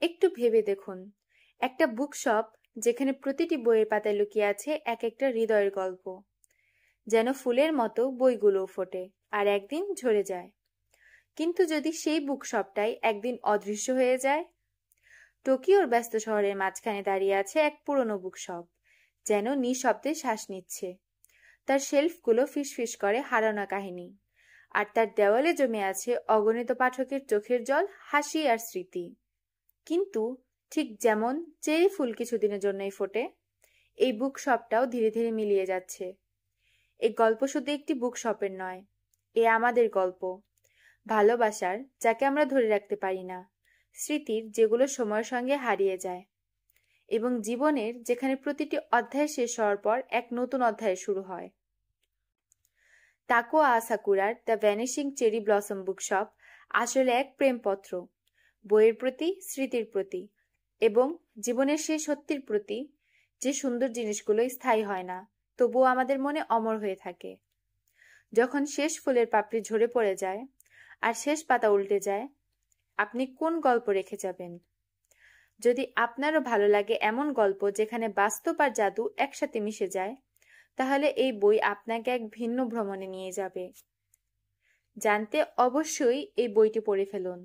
একটু ভেবে দেখুন, একটা বুক শপ যেখানে প্রতিটি বইয়ের পাতায় লুকিয়ে আছে এক একটা হৃদয়ের গল্প। যেন ফুলের মতো বইগুলোও ফোটে আর একদিন ঝরে যায়। কিন্তু যদি সেই বুক শপটাই একদিন অদৃশ্য হয়ে যায়? টোকিওর ব্যস্ত শহরের মাঝখানে দাঁড়িয়ে আছে এক পুরনো বুক শপ, যেন নিঃশব্দে শ্বাস নিচ্ছে। তার শেলফগুলো ফিসফিস করে হারানো কাহিনী, আর তার দেওয়ালে জমে আছে অগণিত পাঠকের চোখের জল, হাসি আর স্মৃতি। কিন্তু ঠিক যেমন চেরি ফুল কিছুদিনের জন্যই ফোটে, এই বুক শপটাও ধীরে ধীরে মিলিয়ে যাচ্ছে। এই গল্প শুধু একটি বুক শপের নয়, এ আমাদের গল্প। ভালোবাসার, যাকে আমরা ধরে রাখতে পারি না, স্মৃতির যেগুলো সময়ের সঙ্গে হারিয়ে যায়, এবং জীবনের যেখানে প্রতিটি অধ্যায় শেষ হওয়ার পর এক নতুন অধ্যায় শুরু হয়। তাকোয়া আসাকুরার the vanishing cherry blossom bookshop আসলে এক প্রেমপত্র, বইয়ের প্রতি, স্মৃতির প্রতি, এবং জীবনের সেই সত্যির প্রতি যে সুন্দর জিনিসগুলো স্থায়ী হয় না, তবুও আমাদের মনে অমর হয়ে থাকে। যখন শেষ ফুলের পাপড়ি ঝরে পড়ে যায় আর শেষ পাতা উল্টে যায়, আপনি কোন গল্প রেখে যাবেন? যদি আপনারও ভালো লাগে এমন গল্প যেখানে বাস্তব আর জাদু একসাথে মিশে যায়, তাহলে এই বই আপনাকে এক ভিন্ন ভ্রমণে নিয়ে যাবে। জানতে অবশ্যই এই বইটি পড়ে ফেলুন।